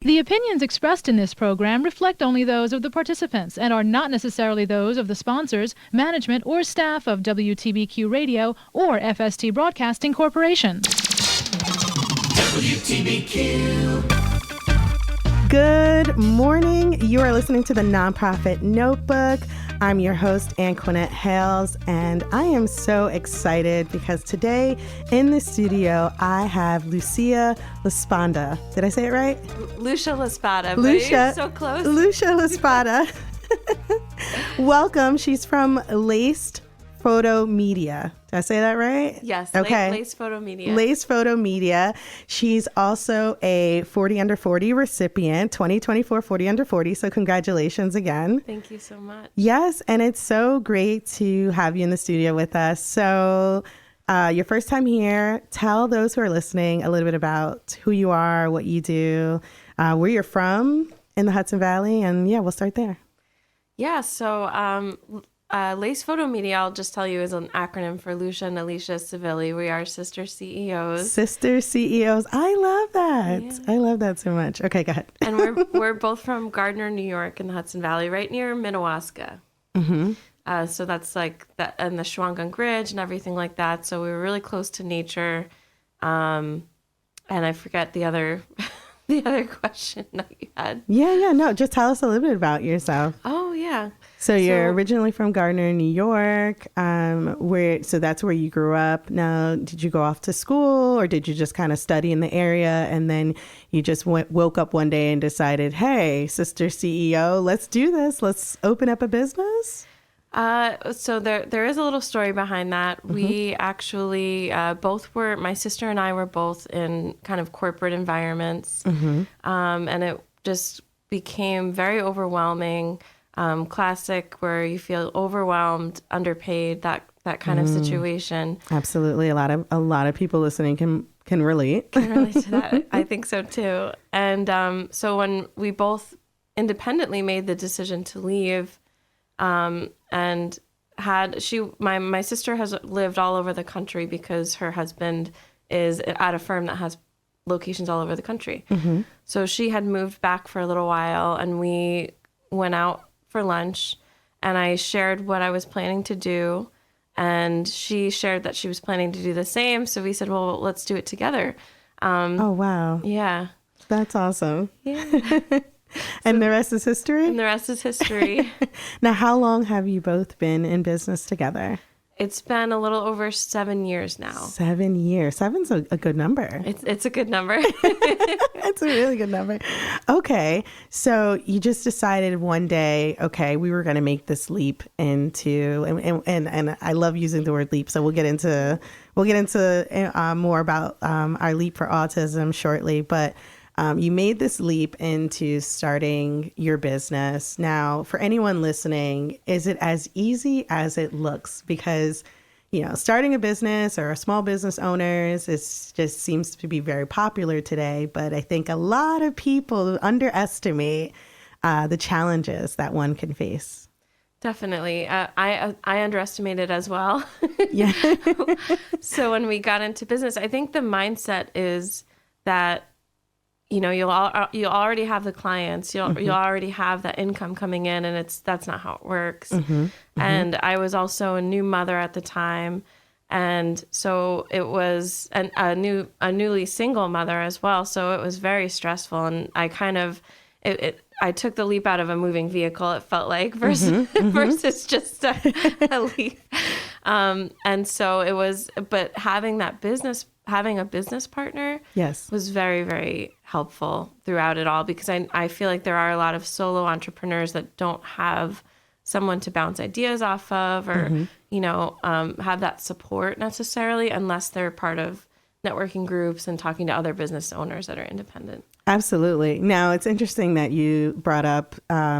The opinions expressed in this program reflect only those of the participants and are not necessarily those of the sponsors, management, or staff of WTBQ Radio or FST Broadcasting Corporation. WTBQ. Good morning. You are listening to the Nonprofit Notebook. I'm your host, Anquinette Hayles, and I am so excited because today in the studio, I have Lucia LaSpada. Did I say it right? Lucia LaSpada. Lucia, so close. Lucia LaSpada. Welcome. She's from Laced Photo Media. Did I say that right? Yes. Okay. Lace Photo Media. Lace Photo Media. She's also a 40 Under 40 recipient, 2024 40 Under 40. So congratulations again. Thank you so much. Yes. And it's so great to have you in the studio with us. So your first time here, tell those who are listening a little bit about who you are, what you do, where you're from in the Hudson Valley. And yeah, we'll start there. Yeah. So Lace Photo Media, I'll just tell you, is an acronym for Lucia and Alicia Civilli. We are sister CEOs. Sister CEOs. I love that. Yeah. I love that so much. Okay, go ahead. And we're both from Gardiner, New York in the Hudson Valley, right near Minnewaska. Mm-hmm. So that's like that, and the Shawangunk Ridge and everything like that. So we were really close to nature. And I forget the other question that you had. Yeah. No, just tell us a little bit about yourself. Oh, yeah. So you're originally from Gardiner, New York. So that's where you grew up. Now, did you go off to school or did you just kind of study in the area and then you just woke up one day and decided, hey, sister CEO, let's do this. Let's open up a business? So there is a little story behind that. Mm-hmm. We actually my sister and I were both in kind of corporate environments. Mm-hmm. And it just became very overwhelming. Classic where you feel overwhelmed, underpaid, that kind of situation. Absolutely. A lot of people listening can relate. Can relate to that. I think so too. And so when we both independently made the decision to leave, and my sister has lived all over the country because her husband is at a firm that has locations all over the country. Mm-hmm. So she had moved back for a little while and we went out for lunch and I shared what I was planning to do and she shared that she was planning to do the same. So we said, well, let's do it together. Oh, wow. Yeah. That's awesome. Yeah. And the rest is history? And the rest is history. Now, how long have you both been in business together? It's been a little over 7 years now. 7 years. Seven's a good number. It's a good number. It's a really good number. Okay. So you just decided one day, okay, we were going to make this leap into, and I love using the word leap. So we'll get into more about our leap for autism shortly. But you made this leap into starting your business. Now, for anyone listening, is it as easy as it looks? Because, starting a business or a small business owners, just seems to be very popular today. But I think a lot of people underestimate the challenges that one can face. Definitely. I underestimated as well. Yeah. So when we got into business, I think the mindset is that you'll already have the clients, you'll already have that income coming in, and that's not how it works. Mm-hmm, mm-hmm. And I was also a new mother at the time, and so it was a newly single mother as well. So it was very stressful, and I kind of I took the leap out of a moving vehicle. It felt like versus just a leap. And so it was, but having a business partner, yes, was very, very helpful throughout it all, because I feel like there are a lot of solo entrepreneurs that don't have someone to bounce ideas off of or, have that support necessarily unless they're part of networking groups and talking to other business owners that are independent. Absolutely. Now, it's interesting that you brought up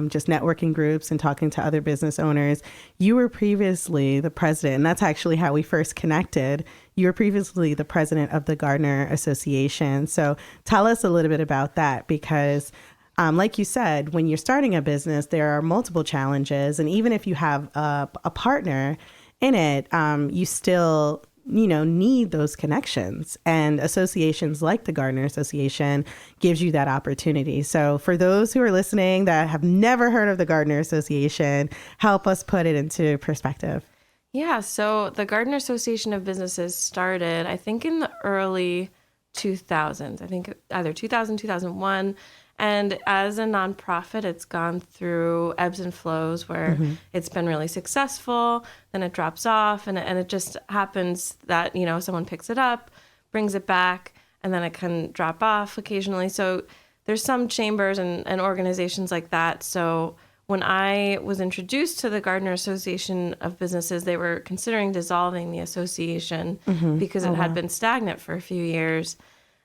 just networking groups and talking to other business owners. You were previously the president, and that's actually how we first connected. You were previously the president of the Gardiner Association. So tell us a little bit about that, because like you said, when you're starting a business, there are multiple challenges. And even if you have a partner in it, you still need those connections, and associations like the Gardiner Association gives you that opportunity. So for those who are listening that have never heard of the Gardiner Association, help us put it into perspective. Yeah, so the Gardiner Association of Businesses started, I think, in the early 2000s. I think either 2000, 2001. And as a nonprofit, it's gone through ebbs and flows where it's been really successful, then it drops off, and it just happens that, someone picks it up, brings it back, and then it can drop off occasionally. So there's some chambers and organizations like that. So when I was introduced to the Gardiner Association of Businesses, they were considering dissolving the association because it had been stagnant for a few years.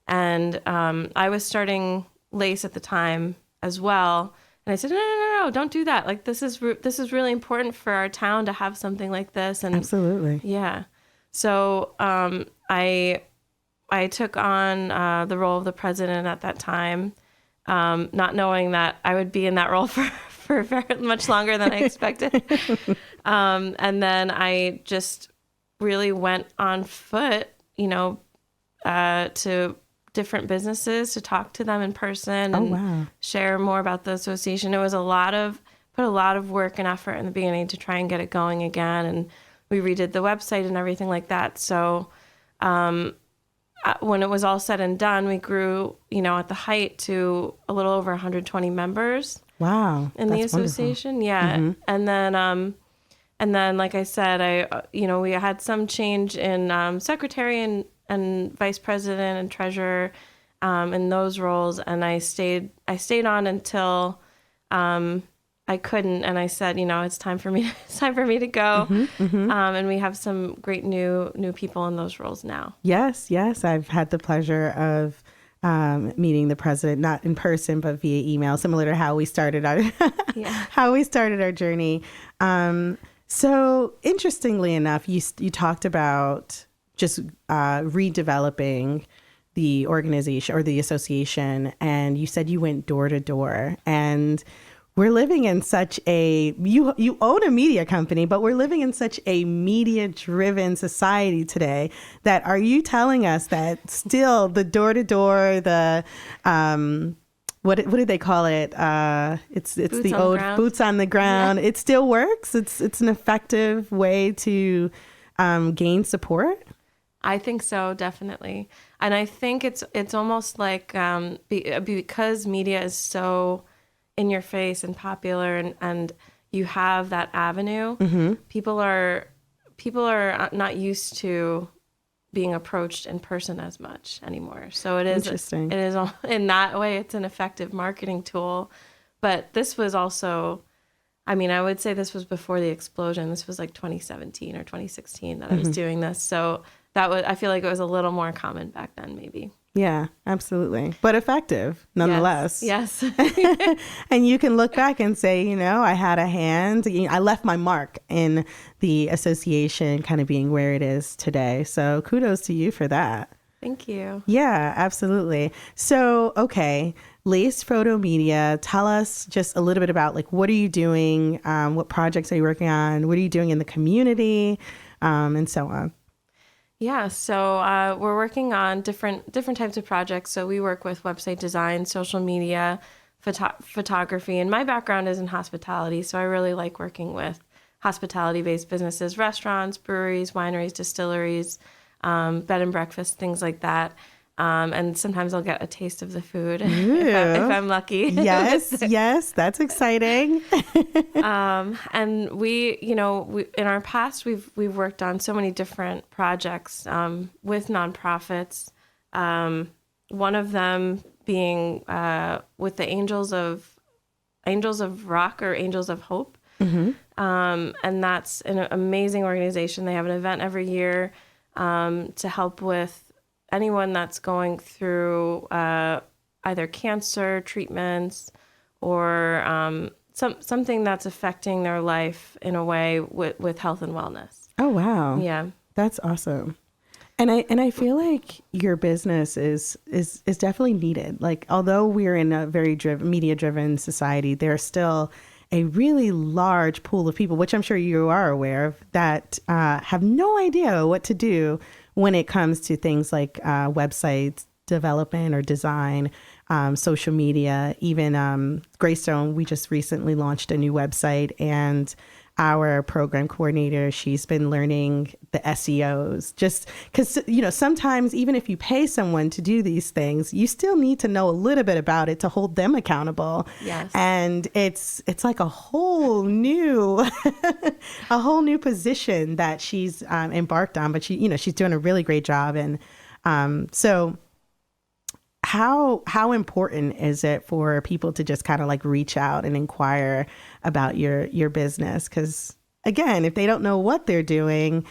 And I was starting Lace at the time as well, and I said, no, don't do that. Like, this is really important for our town to have something like this. And absolutely, yeah. So I took on the role of the president at that time, not knowing that I would be in that role for very much longer than I expected. And then I just really went on foot, to different businesses to talk to them in person and share more about the association. It was put a lot of work and effort in the beginning to try and get it going again. And we redid the website and everything like that. So when it was all said and done, we grew, at the height to a little over 120 members. Wow. In the association. Wonderful. Yeah. Mm-hmm. And then, like I said, we had some change in secretary and vice president and treasurer in those roles, and I stayed on until I couldn't, and I said, it's time for me to go. And we have some great new people in those roles now. Yes, I've had the pleasure of meeting the president, not in person but via email, similar to how we started our journey. So interestingly enough, you talked about just redeveloping the organization or the association, and you said you went door to door. And we're living in such you own a media company, but we're living in such a media-driven society today that, are you telling us that still the door to door, the what do they call it? It's the old boots on the ground. Yeah. It still works. It's an effective way to gain support. I think so, definitely. And I think it's almost like because media is so in your face and popular, and you have that avenue, people are not used to being approached in person as much anymore. So it is interesting. It is in that way, it's an effective marketing tool. But this was also, I would say this was before the explosion. This was like 2017 or 2016 that I was doing this. So I feel like it was a little more common back then, maybe. Yeah, absolutely. But effective nonetheless. Yes. And you can look back and say, I had a hand. I left my mark in the association kind of being where it is today. So kudos to you for that. Thank you. Yeah, absolutely. So, okay, Lace Photo Media, tell us just a little bit about, like, what are you doing? What projects are you working on? What are you doing in the community? And so on. Yeah, so we're working on different types of projects. So we work with website design, social media, photography, and my background is in hospitality. So I really like working with hospitality-based businesses, restaurants, breweries, wineries, distilleries, bed and breakfast, things like that. And sometimes I'll get a taste of the food if I'm lucky. Yes, that's exciting. And we in our past we've worked on so many different projects with nonprofits. One of them being with the Angels of Rock or Angels of Hope, and that's an amazing organization. They have an event every year to help with anyone that's going through either cancer treatments or something that's affecting their life in a way with health and wellness. Oh, wow. Yeah. That's awesome. And I feel like your business is definitely needed. Like, although we're in a very media-driven society, there's still a really large pool of people, which I'm sure you are aware of, that have no idea what to do when it comes to things like websites development or design, social media, even Greystone. We just recently launched a new website, and our program coordinator, she's been learning the SEOs, just because, sometimes even if you pay someone to do these things, you still need to know a little bit about it to hold them accountable. Yes. And it's like a whole new position that she's embarked on, but she's doing a really great job. And so how important is it for people to just kind of like reach out and inquire about your business? Because again, if they don't know what they're doing,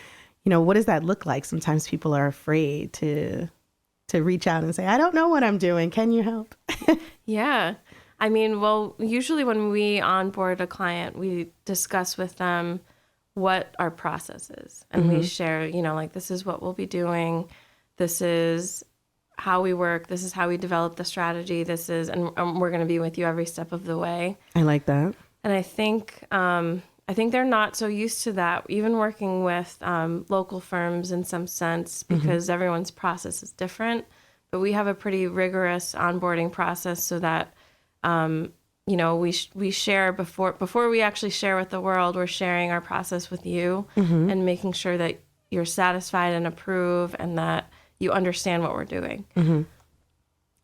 what does that look like? Sometimes people are afraid to reach out and say, I don't know what I'm doing. Can you help? Yeah. I mean, well, usually when we onboard a client, we discuss with them what our process is. And we share, like, this is what we'll be doing. This is how we work. This is how we develop the strategy. And we're going to be with you every step of the way. I like that. And I think they're not so used to that, even working with local firms in some sense, because everyone's process is different. But we have a pretty rigorous onboarding process so that, we share before we actually share with the world, we're sharing our process with you and making sure that you're satisfied and approve and that you understand what we're doing.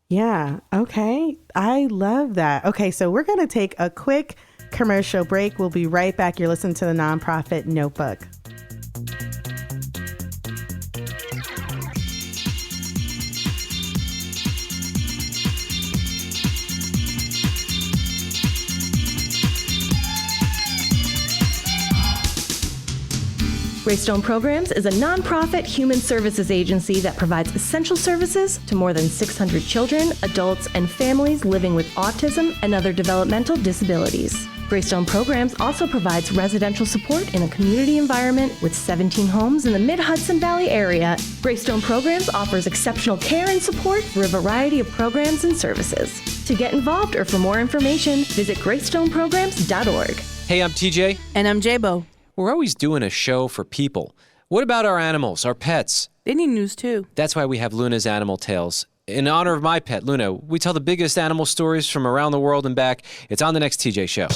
Yeah. Okay. I love that. Okay. So we're going to take a quick commercial break. We'll be right back. You're listening to the Nonprofit Notebook. Greystone Programs is a nonprofit human services agency that provides essential services to more than 600 children, adults, and families living with autism and other developmental disabilities. Greystone Programs also provides residential support in a community environment with 17 homes in the Mid-Hudson Valley area. Greystone Programs offers exceptional care and support for a variety of programs and services. To get involved or for more information, visit greystoneprograms.org. Hey, I'm TJ. And I'm J-Bo. We're always doing a show for people. What about our animals, our pets? They need news too. That's why we have Luna's Animal Tales. In honor of my pet, Luna, we tell the biggest animal stories from around the world and back. It's on the next TJ show.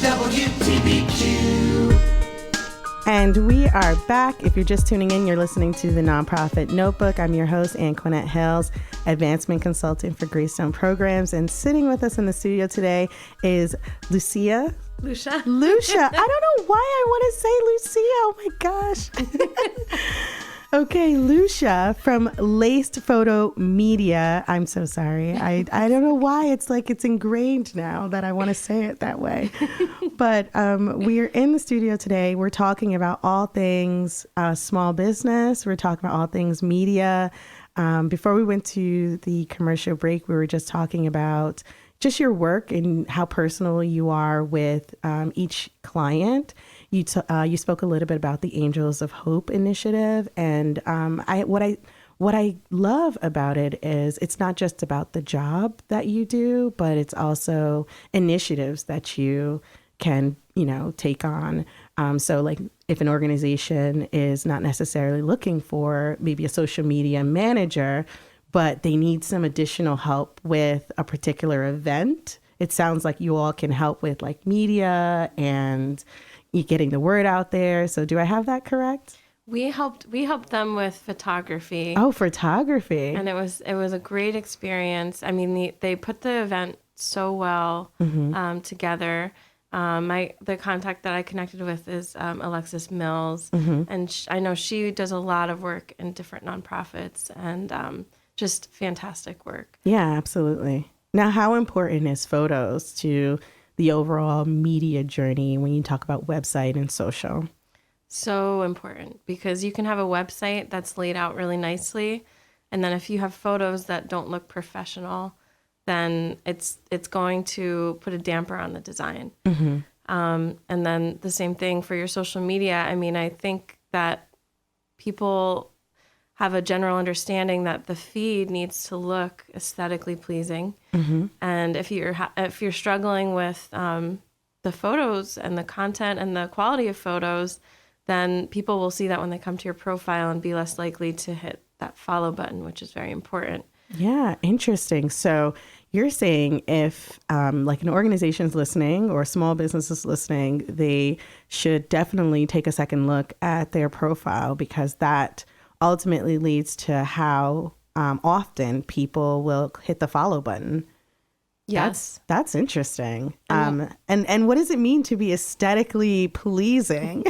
WTBQ. And we are back. If you're just tuning in, you're listening to the Nonprofit Notebook. I'm your host, Anquinette Hayles, Advancement Consultant for Greystone Programs. And sitting with us in the studio today is Lucia. Lucia. I don't know why I want to say Lucia. Oh my gosh. Okay, Lucia from Laced Photo Media. I'm so sorry. I don't know why it's ingrained now that I want to say it that way. But we're in the studio today. We're talking about all things small business. We're talking about all things media. Before we went to the commercial break, we were just talking about just your work and how personal you are with each client. You spoke a little bit about the Angels of Hope initiative, and what I love about it is it's not just about the job that you do, but it's also initiatives that you can take on. So like if an organization is not necessarily looking for maybe a social media manager, but they need some additional help with a particular event, it sounds like you all can help with like media and getting the word out there. So do I have that correct? We helped them with photography. Oh, photography. And it was a great experience. I mean, they put the event so well together. The contact that I connected with is Alexis Mills, and I know she does a lot of work in different nonprofits and just fantastic work. Yeah, absolutely. Now, how important is photos to the overall media journey when you talk about website and social? So important, because you can have a website that's laid out really nicely, and then if you have photos that don't look professional, then it's going to put a damper on the design. And then the same thing for your social media. I mean, I think that people have a general understanding that the feed needs to look aesthetically pleasing. And if you're struggling with the photos and the content and the quality of photos, then people will see that when they come to your profile and be less likely to hit that follow button, which is very important. Yeah, interesting. So you're saying if like an organization's listening or a small business is listening, they should definitely take a second look at their profile, because that ultimately leads to how often people will hit the follow button. Yes. That's interesting. And what does it mean to be aesthetically pleasing?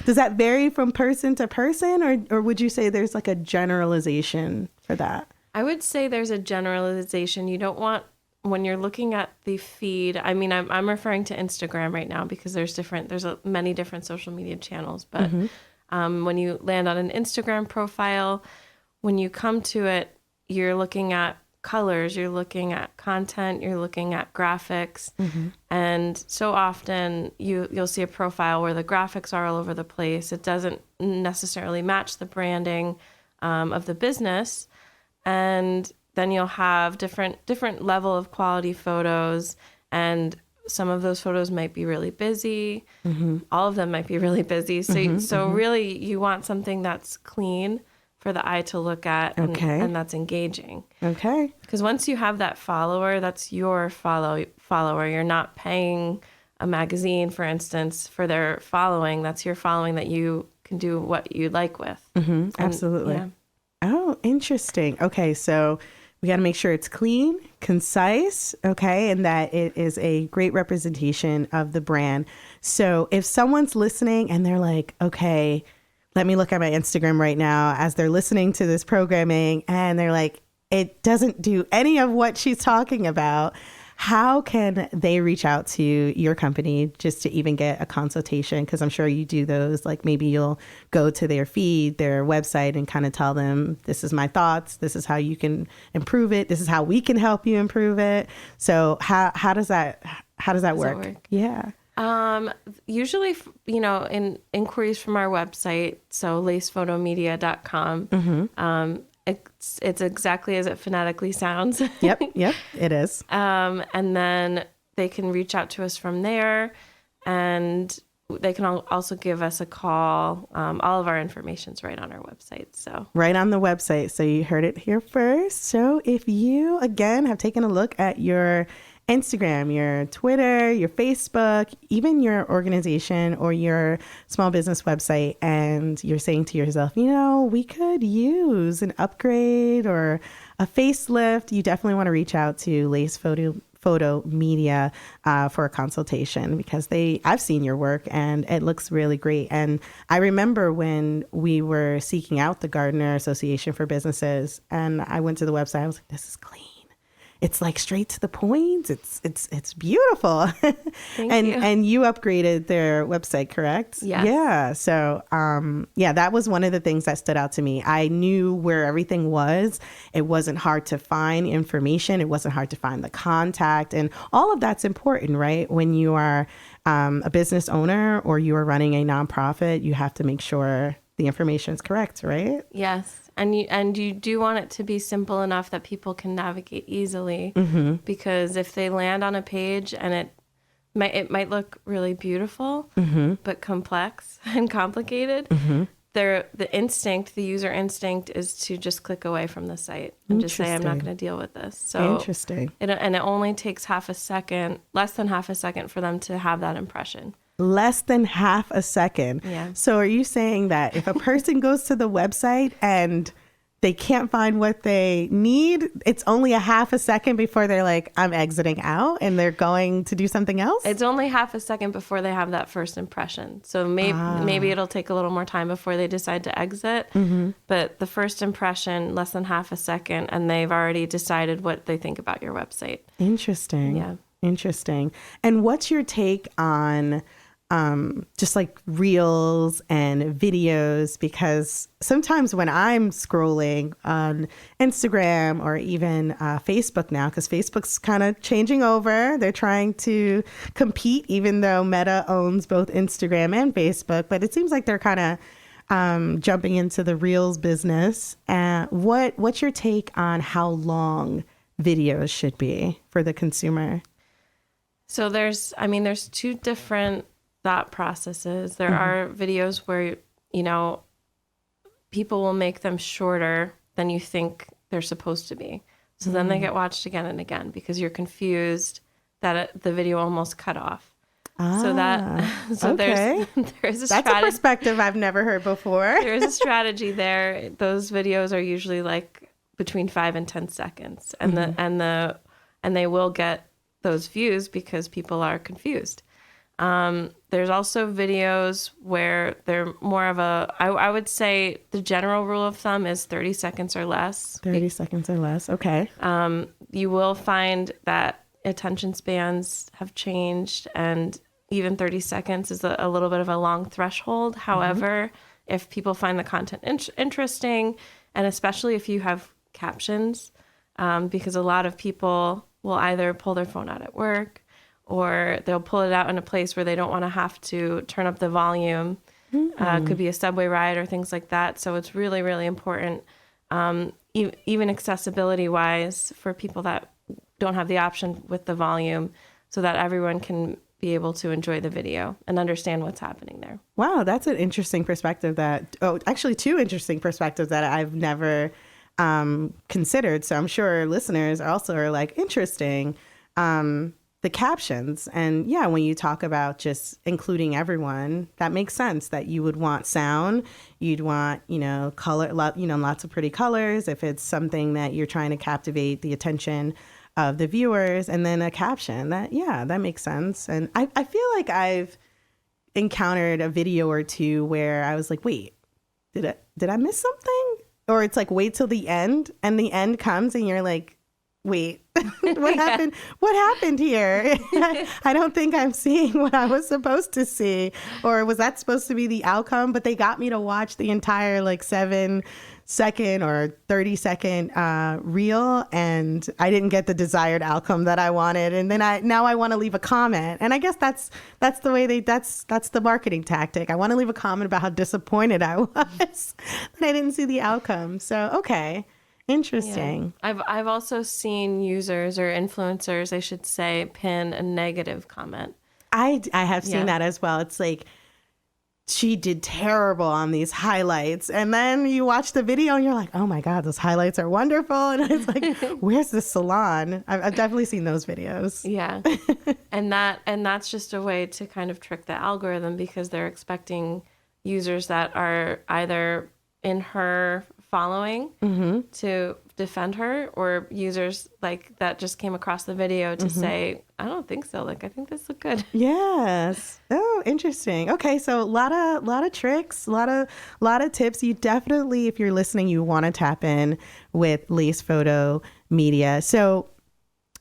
Does that vary from person to person, or would you say there's like a generalization for that? I would say there's a generalization. You don't want, when you're looking at the feed, I mean, I'm referring to Instagram right now because there's many different social media channels. But when you land on an Instagram profile, when you come to it, you're looking at colors, you're looking at content, you're looking at graphics. And so often you'll see a profile where the graphics are all over the place. It doesn't necessarily match the branding of the business. And then you'll have different level of quality photos, and some of those photos might be really busy. All of them might be really busy. So really you want something that's clean for the eye to look at and that's engaging. Okay. Because once you have that follower, that's your follower. You're not paying a magazine, for instance, for their following. That's your following that you can do what you like with. Absolutely. Yeah. Oh, interesting. Okay, so we got to make sure it's clean, concise, okay, and that it is a great representation of the brand. So if someone's listening and they're like, okay, let me look at my Instagram right now as they're listening to this programming, and they're like, it doesn't do any of what she's talking about, how can they reach out to your company just to even get a consultation? Because I'm sure you do those. Like maybe you'll go to their feed, their website, and kind of tell them, this is my thoughts. This is how you can improve it. This is how we can help you improve it. So how does that work? Yeah. Usually, in inquiries from our website, so lacephotomedia.com, it's exactly as it phonetically sounds. Yep, it is. And then they can reach out to us from there, and they can also give us a call. All of our information's right on our website. So right on the website. So you heard it here first. So if you, again, have taken a look at your Instagram, your Twitter, your Facebook, even your organization or your small business website, and you're saying to yourself, we could use an upgrade or a facelift, you definitely want to reach out to Lace Photo Media for a consultation, because I've seen your work and it looks really great. And I remember when we were seeking out the Gardiner Association for Businesses, and I went to the website, I was like, this is clean. It's like straight to the point. It's beautiful. And you upgraded their website, correct? Yes. Yeah. So, that was one of the things that stood out to me. I knew where everything was. It wasn't hard to find information. It wasn't hard to find the contact. And all of that's important, right? When you are a business owner or you are running a nonprofit, you have to make sure the information is correct, right? Yes. And you do want it to be simple enough that people can navigate easily, because if they land on a page and it might look really beautiful, but complex and complicated, the user instinct is to just click away from the site and just say, I'm not going to deal with this. So interesting. And it only takes less than half a second for them to have that impression. Less than half a second. Yeah. So are you saying that if a person goes to the website and they can't find what they need, it's only a half a second before they're like, I'm exiting out, and they're going to do something else? It's only half a second before they have that first impression. So maybe it'll take a little more time before they decide to exit. But the first impression, less than half a second, and they've already decided what they think about your website. Interesting. Yeah. Interesting. And what's your take on just like reels and videos? Because sometimes when I'm scrolling on Instagram or even Facebook now, because Facebook's kind of changing over, they're trying to compete, even though Meta owns both Instagram and Facebook, but it seems like they're kind of jumping into the Reels business. What's your take on how long videos should be for the consumer? So there's two different thought processes. There are videos where, people will make them shorter than you think they're supposed to be. So then they get watched again and again because you're confused that the video almost cut off. Okay. there's a That's a perspective I've never heard before. There's a strategy there. Those videos are usually like between 5 and 10 seconds, and they will get those views because people are confused. There's also videos where they're more of I would say the general rule of thumb is 30 seconds or less. 30 seconds or less. Okay. You will find that attention spans have changed, and even 30 seconds is a little bit of a long threshold. However, if people find the content interesting, and especially if you have captions, because a lot of people will either pull their phone out at work or they'll pull it out in a place where they don't want to have to turn up the volume. Could be a subway ride or things like that. So it's really, really important, even accessibility wise, for people that don't have the option with the volume, so that everyone can be able to enjoy the video and understand what's happening there. Wow, that's an interesting perspective actually two interesting perspectives that I've never considered. So I'm sure listeners also are like, interesting. The captions. And yeah, when you talk about just including everyone, that makes sense that you would want sound, you'd want, color, lots of pretty colors if it's something that you're trying to captivate the attention of the viewers, and then a caption that makes sense. And I feel like I've encountered a video or two where I was like, wait, did I miss something? Or it's like, wait till the end, and the end comes and you're like, wait, what happened? What happened here? I don't think I'm seeing what I was supposed to see. Or was that supposed to be the outcome? But they got me to watch the entire 7-second or 30-second reel, and I didn't get the desired outcome that I wanted. And then now I want to leave a comment. And I guess that's the way that's the marketing tactic. I want to leave a comment about how disappointed I was that I didn't see the outcome. So, okay. Interesting. Yeah. I've also seen users or influencers, I should say, pin a negative comment. I have seen that as well. It's like, she did terrible on these highlights. And then you watch the video and you're like, oh my God, those highlights are wonderful. And it's like, where's the salon? I've definitely seen those videos. Yeah. and that's just a way to kind of trick the algorithm, because they're expecting users that are either in her following to defend her, or users that just came across the video to say, I don't think so. I think this looked good. Yes. Oh, interesting. Okay. So a lot of tricks, a lot of tips. You definitely, if you're listening, you want to tap in with Lace Photo Media. So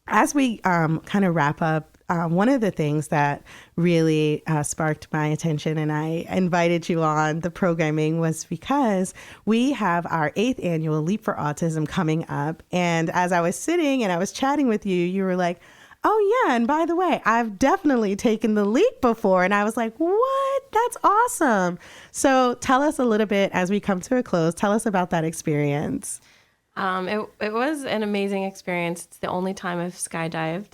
as we kind of wrap up, one of the things that really sparked my attention, and I invited you on the programming, was because we have our 8th annual Leap for Autism coming up. And as I was sitting and I was chatting with you, you were like, oh yeah, and by the way, I've definitely taken the leap before. And I was like, what? That's awesome. So tell us a little bit, as we come to a close, tell us about that experience. It was an amazing experience. It's the only time I've skydived.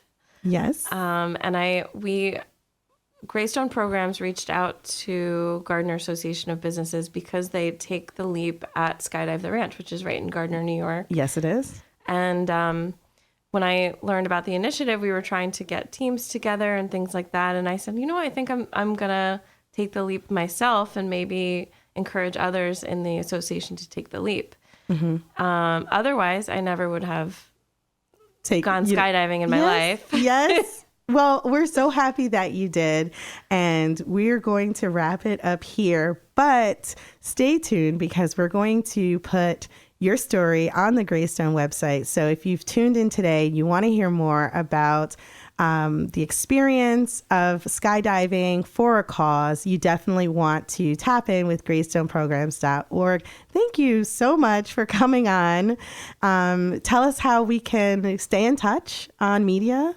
Yes. And Greystone Programs reached out to Gardiner Association of Businesses because they take the leap at Skydive the Ranch, which is right in Gardiner, New York. Yes, it is. And when I learned about the initiative, we were trying to get teams together and things like that. And I said, I think I'm gonna take the leap myself and maybe encourage others in the association to take the leap. Otherwise, I never would have gone skydiving in my life. Yes. Well, we're so happy that you did, and we're going to wrap it up here, but stay tuned, because we're going to put your story on the Greystone website. So if you've tuned in today, you want to hear more about the experience of skydiving for a cause, you definitely want to tap in with greystoneprograms.org. Thank you so much for coming on. Tell us how we can stay in touch on media.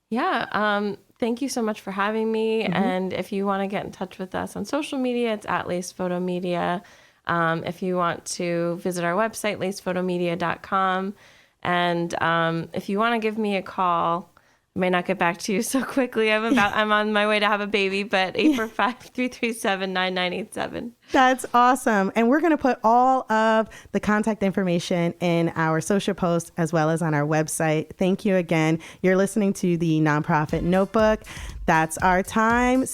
Yeah. thank you so much for having me. And if you want to get in touch with us on social media, it's at Lace Photo Media. If you want to visit our website, lacephotomedia.com. And if you want to give me a call, I may not get back to you so quickly. I'm on my way to have a baby, but 845-337-9987. That's awesome. And we're going to put all of the contact information in our social posts as well as on our website. Thank you again. You're listening to the Nonprofit Notebook. That's our time.